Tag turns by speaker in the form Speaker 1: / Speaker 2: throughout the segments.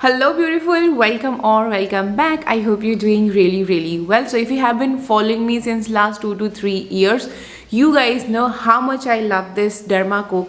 Speaker 1: Hello beautiful, welcome or welcome back. I hope you're doing really well. So if you have been following me since last 2 to 3 years, you guys know how much I love this Dermaco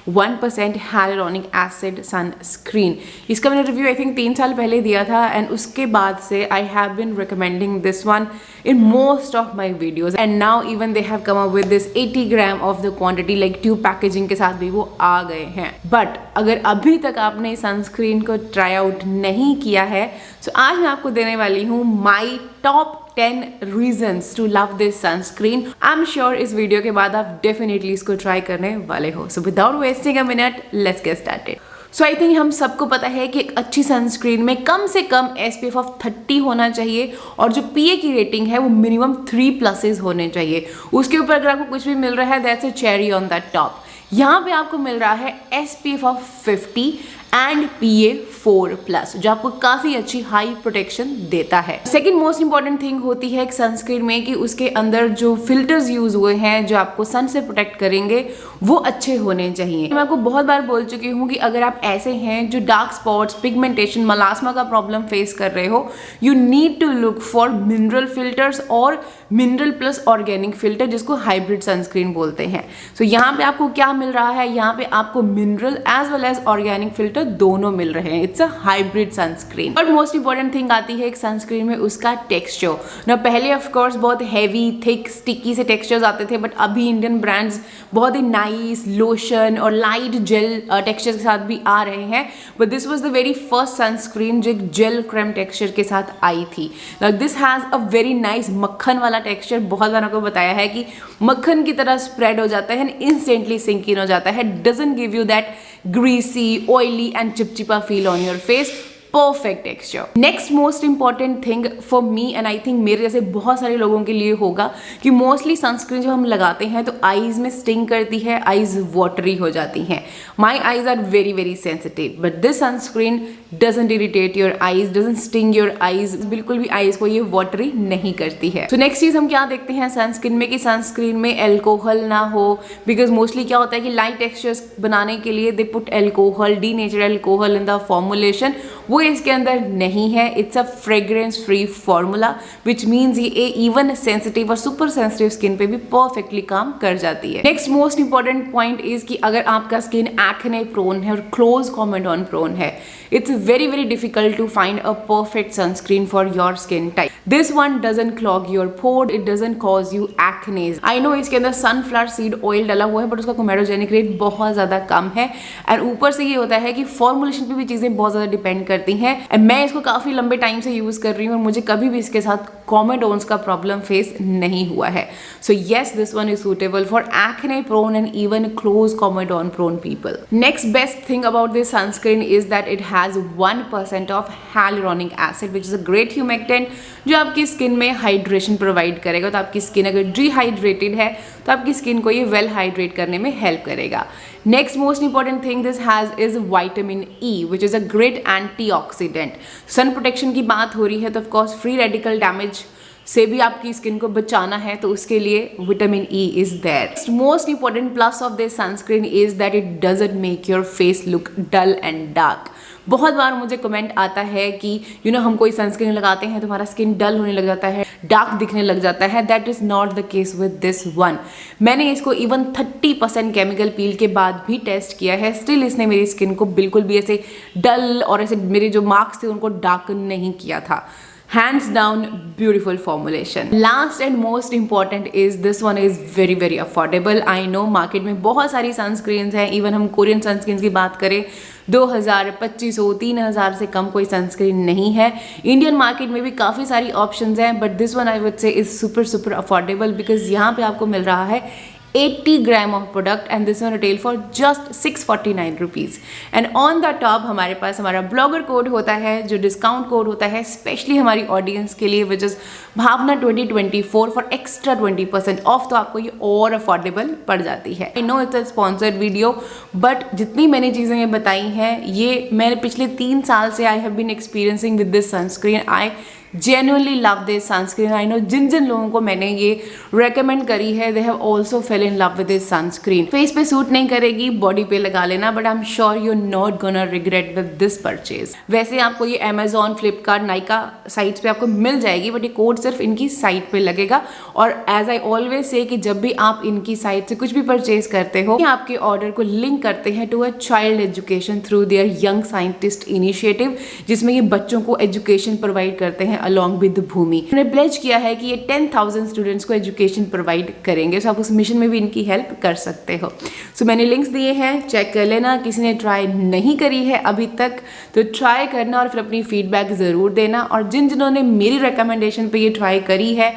Speaker 1: 1% hyaluronic acid sunscreen. इसका मैंने review I think 3 साल पहले दिया था and उसके बाद से I have been recommending this one in most of my videos and now even they have come up with this 80 gram of the quantity like tube packaging के साथ भी वो आ गए हैं. बट अगर अभी तक आपने सनस्क्रीन को ट्राई आउट नहीं किया है तो आज मैं आपको देने वाली हूँ my top 10 reasons to love this sunscreen. I'm sure इस वीडियो के बाद आप डेफिनेटली इसको ट्राई करने वाले हो. So without wasting a minute, let's get started. So I think हम सबको पता है कि एक अच्छी सनस्क्रीन में कम से कम SPF ऑफ 30 होना चाहिए और जो PA की रेटिंग है वो मिनिमम 3+ होने चाहिए. उसके ऊपर अगर आपको कुछ भी मिल रहा है that's a cherry on that top. यहाँ पे आपको मिल रहा है SPF ऑफ 50 एंड PA 4+, जो आपको काफ़ी अच्छी हाई प्रोटेक्शन देता है. सेकेंड मोस्ट इंपॉर्टेंट थिंग होती है एक सनस्क्रीन में कि उसके अंदर जो फिल्टर्स यूज हुए हैं जो आपको सन से प्रोटेक्ट करेंगे वो अच्छे होने चाहिए. मैं आपको बहुत बार बोल चुकी हूँ कि अगर आप ऐसे हैं जो डार्क स्पॉट्स, पिगमेंटेशन, मलास्मा का प्रॉब्लम फेस कर रहे हो, you need to look for mineral filters और मिनरल प्लस ऑर्गेनिक फिल्टर जिसको हाइब्रिड सनस्क्रीन बोलते हैं. सो यहाँ पे आपको क्या मिल रहा है, यहाँ पे आपको mineral as well as organic filter दोनों मिल रहे हैं. It's a hybrid sunscreen. और मोस्ट इंपॉर्टेंट थिंग आती है एक सनस्क्रीन में उसका टेक्सचर. ना पहले ऑफ कोर्स बहुत हैवी, थिक, स्टिकी से टेक्सचर्स आते थे बट अभी इंडियन ब्रांड्स बहुत ही नाइस लोशन और लाइट जेल टेक्सचर के साथ भी आ रहे हैं. But this was the very first sunscreen जो एक जेल क्रीम टेक्सचर के साथ आई थी. This has a very nice मक्खन वाला टेक्सचर. बहुत बार आपको बताया है कि मक्खन की तरह स्प्रेड हो जाता है एंड इंस्टेंटली सिंक इन हो जाता है. Doesn't give you that greasy, oily and chipchipa feel on your face. Perfect texture. Next most important thing for me and I think मेरे जैसे बहुत सारे लोगों के लिए होगा कि मोस्टली सनस्क्रीन जब हम लगाते हैं तो आईज में स्टिंग करती है, आईज वाटरी हो जाती हैं. My eyes are very sensitive but this sunscreen doesn't irritate your eyes, doesn't sting your eyes. बिल्कुल भी आईज को ये वाटरी नहीं करती है. तो नेक्स्ट चीज हम क्या देखते हैं सनस्क्रीन में कि सनस्क्रीन में एल्कोहल ना हो, बिकॉज मोस्टली क्या होता है कि लाइट टेक्सचर्स बनाने के लिए they put alcohol, denatured alcohol in the formulation. वो इसके अंदर नहीं है. It's a fragrance free formula which means ये इवन सेंसिटिव और सुपर सेंसिटिव स्किन पे भी परफेक्टली काम कर जाती है. Next most important point is कि अगर आपका स्किन एक्ने प्रोन है और क्लोज कॉमेडॉन प्रोन है, it's very difficult to find a perfect sunscreen for your skin type. This one doesn't clog your pore, it doesn't cause you acne. I know इसके अंदर sunflower seed oil डाला हुआ है but उसका comedogenic rate बहुत ज़्यादा कम है and ऊपर से ये होता है कि फॉर्मुलेशन पे भी चीज़ें बहुत ज़्यादा डिपेंड करती हैं. मैं इसको काफ़ी लंबे टाइम से यूज़ कर रही हूँ और मुझे कभी भी इसके साथ कॉमेडोन्स का प्रॉब्लम फेस नहीं हुआ है. So yes, this one is suitable for acne prone and even close comedone prone people. Next best thing about this sunscreen is that it has 1% of hyaluronic acid which is a great humectant जो आपकी skin में hydration provide करेगा. तो आपकी skin अगर dehydrated है तो आपकी स्किन को ये वेल हाइड्रेट करने में हेल्प करेगा. Next most important thing this has is vitamin E which is a great antioxidant. Sun protection की बात हो रही है तो ऑफकोर्स फ्री रेडिकल डैमेज से भी आपकी स्किन को बचाना है तो उसके लिए vitamin E is there. Most important plus of this sunscreen is that it doesn't make your face look dull and dark. बहुत बार मुझे कमेंट आता है कि हम कोई सनस्क्रीन लगाते हैं तो हमारा स्किन डल होने लग जाता है, डार्क दिखने लग जाता है. That is not the case with this one. मैंने इसको इवन 30% केमिकल पील के बाद भी टेस्ट किया है, स्टिल इसने मेरी स्किन को बिल्कुल भी ऐसे डल और ऐसे मेरे जो मार्क्स थे उनको डार्कन नहीं किया था. Hands down beautiful formulation. Last and most important is this one is very affordable. I know market में बहुत सारी सनस्क्रीन्स हैं. इवन हम कोरियन सनस्क्रीन्स की बात करें 2000, 2500, 3000 से कम कोई सनस्क्रीन नहीं है. इंडियन मार्केट में भी काफ़ी सारी ऑप्शंस हैं but this one I would say is super affordable because यहाँ पे आपको मिल रहा है 80 gram of product and this one retail for just 649 rupees. And on the top हमारे पास हमारा ब्लॉगर कोड होता है जो डिस्काउंट कोड होता है स्पेशली हमारी ऑडियंस के लिए which is Bhavna 2024 for extra 20% off. तो आपको ये और अफोर्डेबल पड़ जाती है. I know it's a sponsored video but जितनी मैंने चीज़ें ये बताई हैं ये मैंने पिछले 3 साल से I have been experiencing with this sunscreen. I genuinely love this sunscreen. I know जिन लोगों को मैंने ये recommend करी है they have also felt fell in love with this sunscreen. Face पे सूट नहीं करेगी, बॉडी पे लगा लेना, but I am sure you are not gonna regret with this purchase. वैसे आपको ये Amazon, फ्लिपकार्ट, नाइका साइट्स पे आपको मिल जाएगी, बट ये कोड सिर्फ इनकी साइट पे लगेगा। और एज आई ऑलवेज से कि जब भी आप इनकी साइट से कुछ भी परचेज करते हो, आपके ऑर्डर को लिंक करते हैं to a child education through their young scientist initiative, जिसमें ये बच्चों को एजुकेशन प्रोवाइड करते हैं अलॉन्ग विद भूमि। उन्होंने प्लेज किया है कि ये 10,000 स्टूडेंट्स को एजुकेशन प्रोवाइड करेंगे, सो आप उस मिशन में भी इनकी हेल्प कर सकते हो। सो मैंने लिंक्स दिए हैं, चेक कर लेना। किसी ने ट्राई नहीं करी है अभी तक तो ट्राई करना और फिर अपनी फीडबैक ज़रूर देना। और जिन्होंने मेरी रिकमेंडेशन पे ये ट्राई करी है,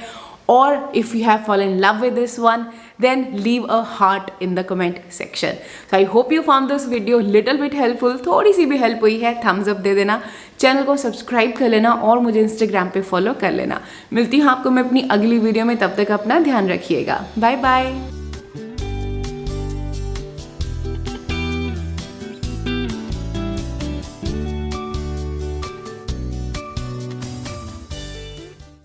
Speaker 1: और if you have fallen in love with this one, then leave a heart in the comment section. So I hope you found this video little bit helpful. थोड़ी सी भी हेल्प हुई है, थम्स अप दे देना, channel को subscribe कर लेना और मुझे इंस्टाग्राम पे फॉलो कर लेना। मिलती हूँ आपको मैं अपनी अगली वीडियो में, तब तक अपना ध्यान रखिएगा। Bye bye.